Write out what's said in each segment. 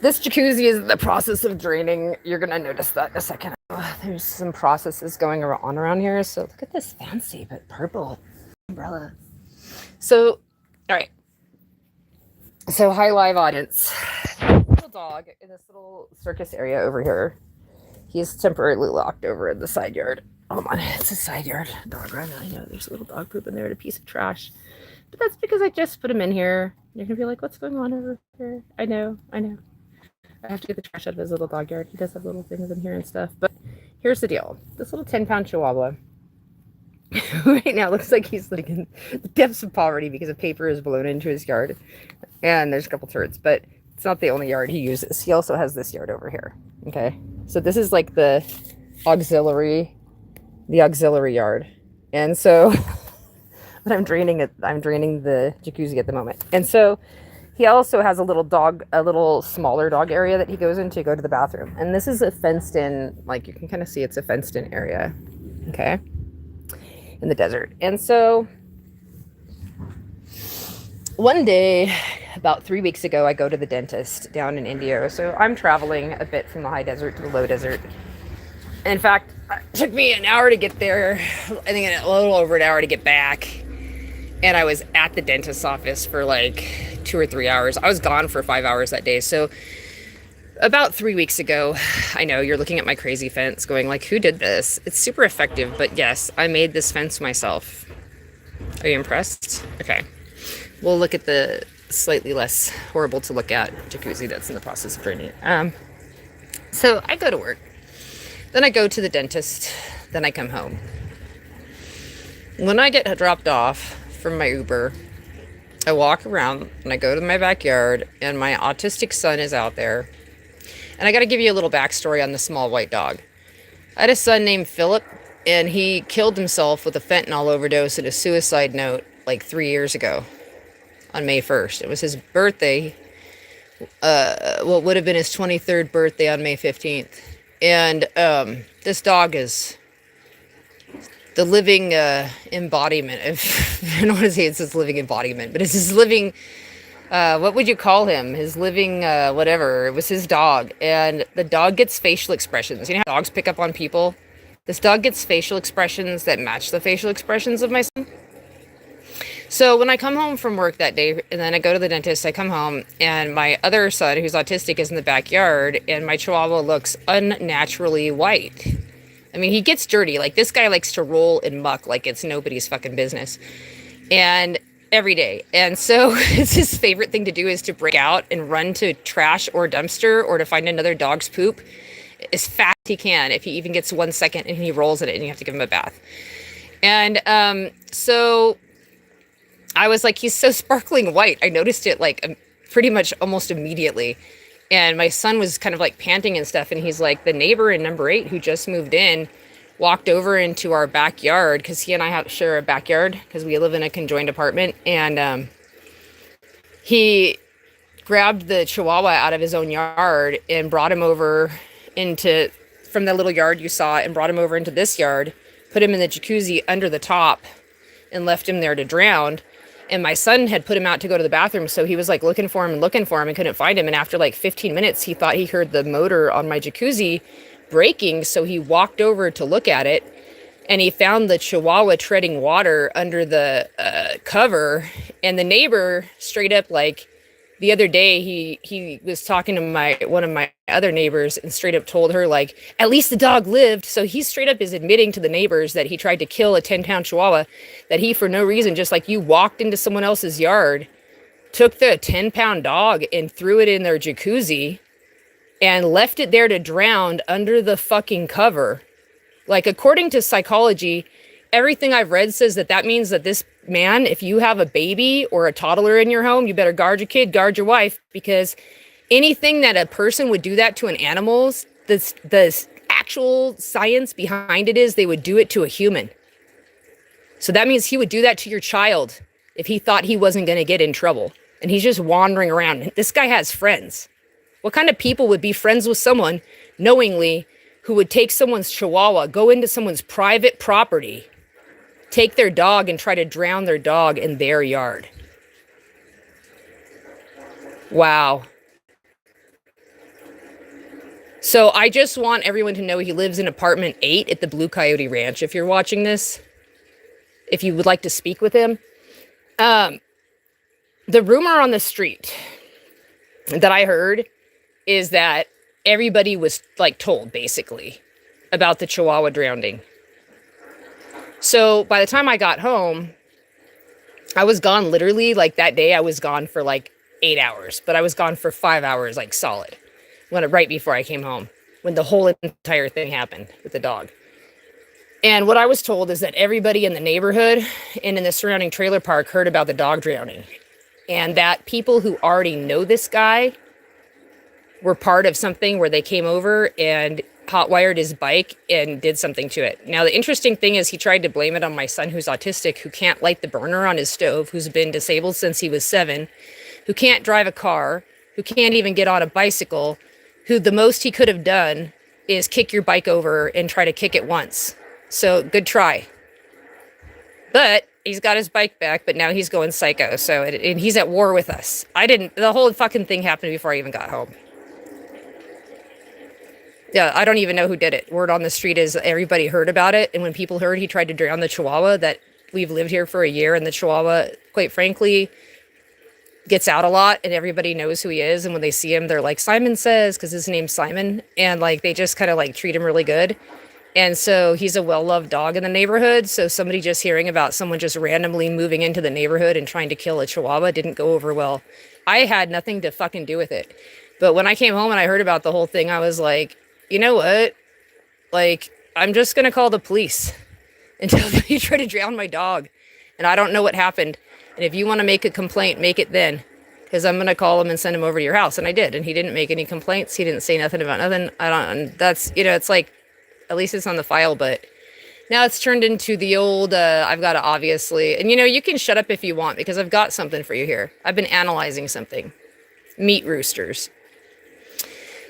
This jacuzzi is in the process of draining. You're gonna notice that in a second. There's some processes going on around here. So look at this fancy but purple umbrella. So, all right. So hi live audience. Little dog in this little circus area over here. He's temporarily locked over in the side yard. Oh my, it's a side yard dog run. I know there's a little dog poop in there and a piece of trash. But that's because I just put him in here. You're gonna be like, what's going on over here? I know. I have to get the trash out of his little dog yard. He does have little things in here and stuff. But here's the deal. This little 10-pound chihuahua right now looks like he's like in the depths of poverty because a paper is blown into his yard. And there's a couple turds. But it's not the only yard he uses. He also has this yard over here. Okay. So this is like the auxiliary yard. And so but I'm draining the jacuzzi at the moment. And so he also has a little smaller dog area that he goes in to go to the bathroom. And this is a fenced in, like you can kind of see it's a fenced in area, okay, in the desert. And so one day, about 3 weeks ago, I go to the dentist down in Indio. So I'm traveling a bit from the high desert to the low desert. In fact, it took me an hour to get there. I think a little over an hour to get back. And I was at the dentist's office for like 2 or 3 hours. I was gone for 5 hours that day. So about 3 weeks ago, I know you're looking at my crazy fence going like, who did this? It's super effective, but yes, I made this fence myself. Are you impressed? Okay. We'll look at the slightly less horrible to look at jacuzzi that's in the process of draining. So I go to work. Then I go to the dentist. Then I come home. When I get dropped off from my Uber, I walk around and I go to my backyard and my autistic son is out there. And I got to give you a little backstory on the small white dog. I had a son named Philip and he killed himself with a fentanyl overdose and a suicide note like 3 years ago on May 1st. It was his birthday. What would have been his 23rd birthday on May 15th. And this dog is the living embodiment of, I don't want to say it's his living embodiment, but it's his living, what would you call him? His living, whatever. It was his dog. And the dog gets facial expressions. You know how dogs pick up on people? This dog gets facial expressions that match the facial expressions of my son. So when I come home from work that day, and then I go to the dentist, I come home, and my other son, who's autistic, is in the backyard, and my chihuahua looks unnaturally white. I mean, he gets dirty. Like, this guy likes to roll in muck like it's nobody's fucking business. And every day. And so it's his favorite thing to do is to break out and run to trash or dumpster or to find another dog's poop as fast as he can. If he even gets 1 second and he rolls in it and you have to give him a bath. And so I was like, he's so sparkling white. I noticed it like pretty much almost immediately. And my son was kind of like panting and stuff. And he's like, the neighbor in number 8 who just moved in walked over into our backyard because he and I share a backyard because we live in a conjoined apartment. And he grabbed the chihuahua out of his own yard and brought him over from the little yard you saw and brought him over into this yard, put him in the jacuzzi under the top and left him there to drown. And my son had put him out to go to the bathroom. So he was like looking for him and couldn't find him. And after like 15 minutes, he thought he heard the motor on my jacuzzi breaking. So he walked over to look at it and he found the chihuahua treading water under the cover. And the neighbor straight up, like the other day, he was talking to one of my other neighbors and straight up told her like, at least the dog lived. So he straight up is admitting to the neighbors that he tried to kill a 10-pound chihuahua, that he, for no reason, just like you walked into someone else's yard, took the 10-pound dog and threw it in their jacuzzi and left it there to drown under the fucking cover. Like, according to psychology, everything I've read says that means that this man, if you have a baby or a toddler in your home, you better guard your kid, guard your wife, because anything that a person would do that to an animal, the actual science behind it is they would do it to a human. So that means he would do that to your child if he thought he wasn't going to get in trouble. And he's just wandering around. This guy has friends. What kind of people would be friends with someone knowingly who would take someone's chihuahua, go into someone's private property, take their dog and try to drown their dog in their yard? Wow. So I just want everyone to know he lives in apartment 8 at the Blue Coyote Ranch. If you're watching this, if you would like to speak with him. The rumor on the street that I heard is that everybody was like told basically about the chihuahua drowning. So by the time I got home, I was gone literally like that day. I was gone for like 8 hours, but I was gone for 5 hours, like solid, right before I came home, when the whole entire thing happened with the dog. And what I was told is that everybody in the neighborhood and in the surrounding trailer park heard about the dog drowning, and that people who already know this guy were part of something where they came over and hotwired his bike and did something to it. Now, the interesting thing is he tried to blame it on my son, who's autistic, who can't light the burner on his stove, who's been disabled since he was 7, who can't drive a car, who can't even get on a bicycle, who the most he could have done is kick your bike over and try to kick it once. So good try. But he's got his bike back, but now he's going psycho. So, and he's at war with us. The whole fucking thing happened before I even got home. Yeah, I don't even know who did it. Word on the street is everybody heard about it. And when people heard he tried to drown the chihuahua, that we've lived here for a year, and the chihuahua, quite frankly, gets out a lot, and everybody knows who he is. And when they see him, they're like, Simon says, because his name's Simon. And like, they just kind of like treat him really good. And so he's a well-loved dog in the neighborhood. So somebody just hearing about someone just randomly moving into the neighborhood and trying to kill a chihuahua didn't go over well. I had nothing to fucking do with it. But when I came home and I heard about the whole thing, I was like, you know what? Like, I'm just going to call the police until they try to drown my dog. And I don't know what happened. And if you want to make a complaint, make it then. Because I'm going to call him and send him over to your house. And I did. And he didn't make any complaints. He didn't say nothing about nothing. That's, it's like, at least it's on the file, but now it's turned into the old, I've got to obviously, and you can shut up if you want, because I've got something for you here. I've been analyzing something. Meat roosters.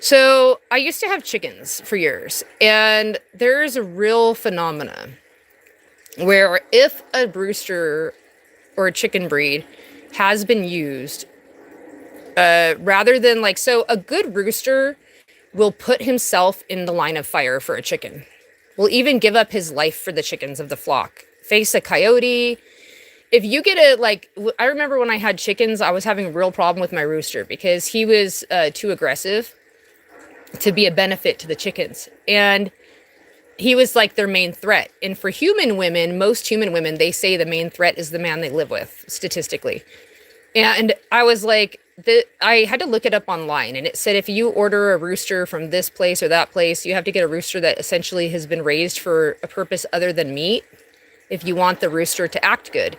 So I used to have chickens for years, and there's a real phenomena where if a rooster or a chicken breed has been used, rather than like, so a good rooster will put himself in the line of fire for a chicken, will even give up his life for the chickens of the flock, face a coyote. If you get I remember when I had chickens, I was having a real problem with my rooster because he was too aggressive to be a benefit to the chickens. And he was like their main threat. And for human women, most human women, they say the main threat is the man they live with, statistically. And I was like, I had to look it up online, and it said if you order a rooster from this place or that place, you have to get a rooster that essentially has been raised for a purpose other than meat if you want the rooster to act good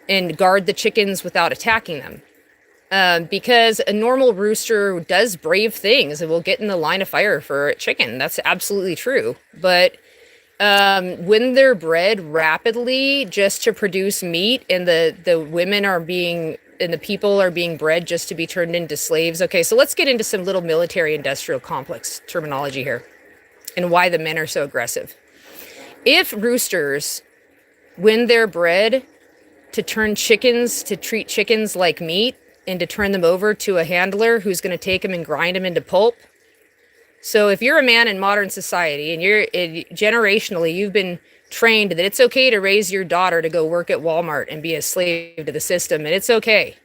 and guard the chickens without attacking them. Because a normal rooster does brave things and will get in the line of fire for a chicken. That's absolutely true. But when they're bred rapidly just to produce meat, and the women are being, and the people are being bred just to be turned into slaves. Okay, so let's get into some little military industrial complex terminology here and why the men are so aggressive. If roosters, when they're bred to turn chickens, to treat chickens like meat and to turn them over to a handler who's going to take them and grind them into pulp. So if you're a man in modern society and generationally, you've been trained that it's okay to raise your daughter to go work at Walmart and be a slave to the system, and it's okay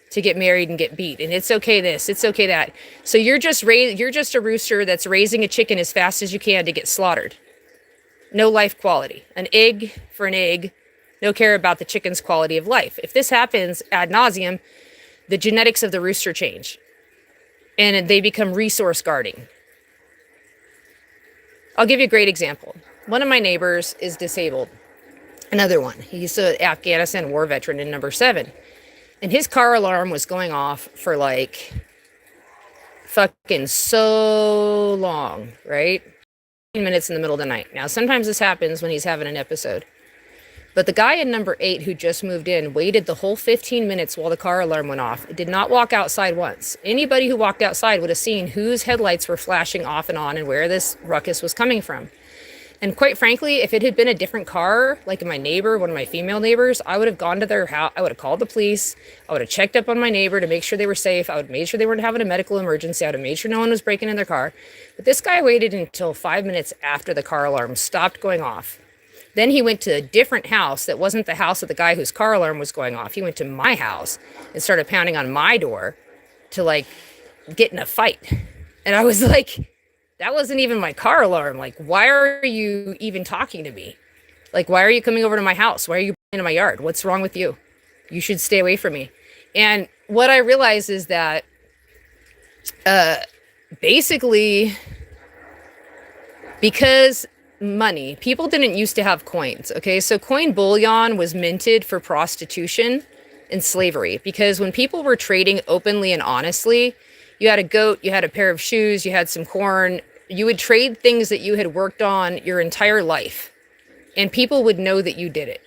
to get married and get beat, and it's okay this, it's okay that. So you're just a rooster that's raising a chicken as fast as you can to get slaughtered. No life quality. An egg for an egg. No care about the chicken's quality of life. If this happens ad nauseum, the genetics of the rooster change, and they become resource guarding. I'll give you a great example. One of my neighbors is disabled. Another one. He's an Afghanistan war veteran in number 7. And his car alarm was going off for like fucking so long, right? 15 minutes in the middle of the night. Now, sometimes this happens when he's having an episode. But the guy in number 8 who just moved in waited the whole 15 minutes while the car alarm went off. It did not walk outside once. Anybody who walked outside would have seen whose headlights were flashing off and on and where this ruckus was coming from. And quite frankly, if it had been a different car, like my neighbor, one of my female neighbors, I would have gone to their house. I would have called the police. I would have checked up on my neighbor to make sure they were safe. I would have made sure they weren't having a medical emergency. I would have made sure no one was breaking in their car. But this guy waited until 5 minutes after the car alarm stopped going off. Then he went to a different house that wasn't the house of the guy whose car alarm was going off. He went to my house and started pounding on my door to like get in a fight. And I was like, that wasn't even my car alarm. Like, why are you even talking to me? Like, why are you coming over to my house? Why are you into my yard? What's wrong with you? You should stay away from me. And what I realized is that basically, because money, people didn't used to have coins. Okay. So coin bullion was minted for prostitution and slavery, because when people were trading openly and honestly, you had a goat, you had a pair of shoes, you had some corn, you would trade things that you had worked on your entire life, and people would know that you did it.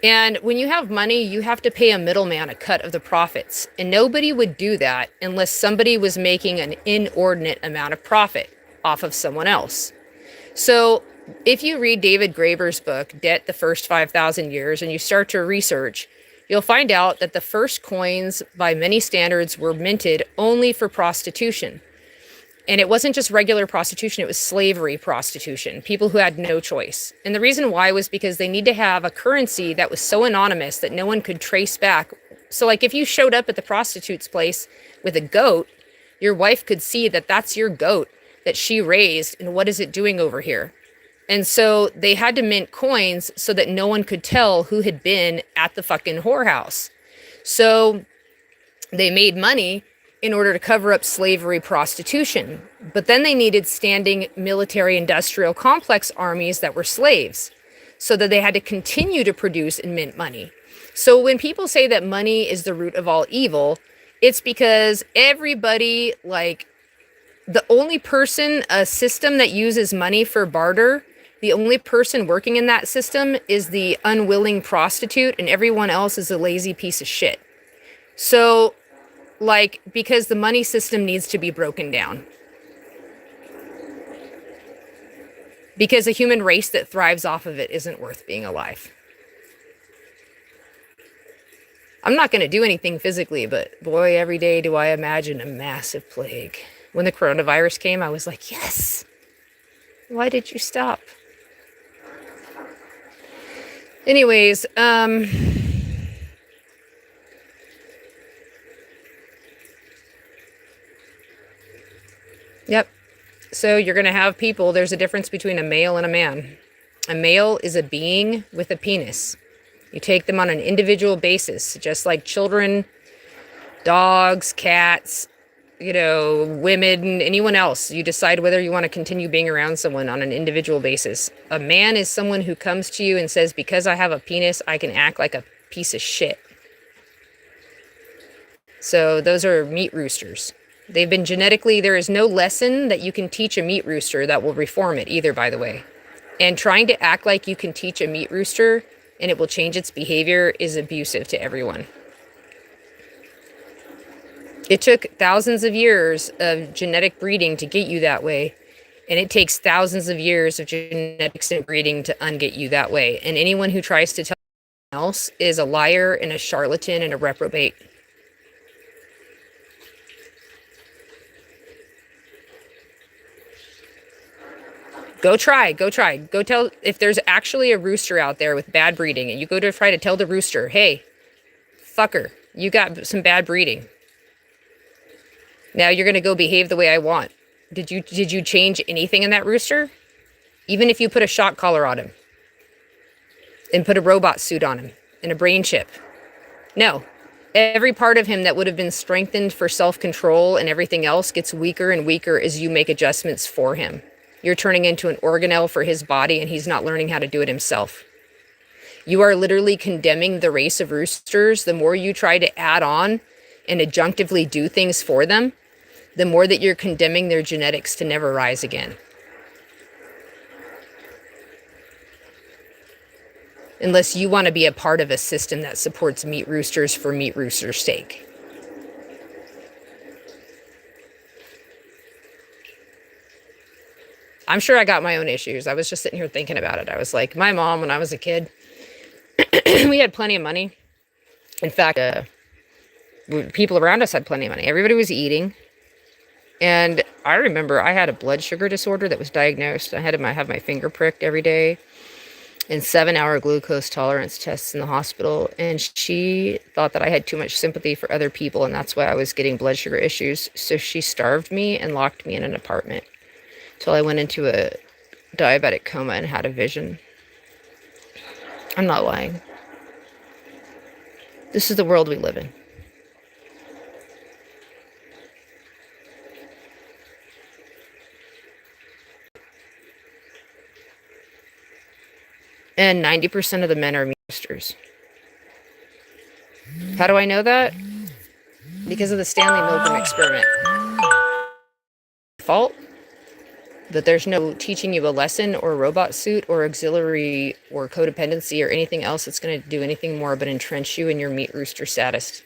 And when you have money, you have to pay a middleman a cut of the profits. And nobody would do that unless somebody was making an inordinate amount of profit off of someone else. So if you read David Graeber's book, Debt the First 5,000 Years, and you start to research, you'll find out that the first coins, by many standards, were minted only for prostitution. And it wasn't just regular prostitution, it was slavery prostitution, people who had no choice. And the reason why was because they need to have a currency that was so anonymous that no one could trace back. So like if you showed up at the prostitute's place with a goat, your wife could see that that's your goat that she raised, and what is it doing over here? And so they had to mint coins so that no one could tell who had been at the fucking whorehouse. So they made money in order to cover up slavery prostitution. But then they needed standing military industrial complex armies that were slaves, so that they had to continue to produce and mint money. So when people say that money is the root of all evil, it's because everybody, like, the only person, a system that uses money for barter, the only person working in that system is the unwilling prostitute, and everyone else is a lazy piece of shit. So, like, because the money system needs to be broken down. Because a human race that thrives off of it isn't worth being alive. I'm not going to do anything physically, but boy, every day do I imagine a massive plague. When the coronavirus came, I was like, yes. Why did you stop? Anyways, yep. So you're going to have people, there's a difference between a male and a man. A male is a being with a penis. You take them on an individual basis, just like children, dogs, cats, women, anyone else. You decide whether you want to continue being around someone on an individual basis. A man is someone who comes to you and says, because I have a penis, I can act like a piece of shit. So those are meat roosters. They've been genetically, there is no lesson that you can teach a meat rooster that will reform it either, by the way. And trying to act like you can teach a meat rooster and it will change its behavior is abusive to everyone. It took thousands of years of genetic breeding to get you that way. And it takes thousands of years of genetics and breeding to unget you that way. And anyone who tries to tell anyone else is a liar and a charlatan and a reprobate. Go try. Go tell, if there's actually a rooster out there with bad breeding and you go to try to tell the rooster, hey, fucker, you got some bad breeding. Now you're going to go behave the way I want. Did you change anything in that rooster? Even if you put a shock collar on him and put a robot suit on him and a brain chip. No. Every part of him that would have been strengthened for self-control and everything else gets weaker and weaker as you make adjustments for him. You're turning into an organelle for his body, and he's not learning how to do it himself. You are literally condemning the race of roosters. The more you try to add on and adjunctively do things for them, the more that you're condemning their genetics to never rise again. Unless you want to be a part of a system that supports meat roosters for meat rooster's sake. I'm sure I got my own issues. I was just sitting here thinking about it. I was like, my mom, when I was a kid, we had plenty of money. In fact, people around us had plenty of money. Everybody was eating. And I remember I had a blood sugar disorder that was diagnosed. I had to have my finger pricked every day and 7-hour glucose tolerance tests in the hospital. And she thought that I had too much sympathy for other people, and that's why I was getting blood sugar issues. So she starved me and locked me in an apartment till I went into a diabetic coma and had a vision. I'm not lying. This is the world we live in. And 90% of the men are boosters. How do I know that? Because of the Stanley Milgram experiment. Fault that there's no teaching you a lesson or robot suit or auxiliary or codependency or anything else that's going to do anything more but entrench you in your meat rooster status.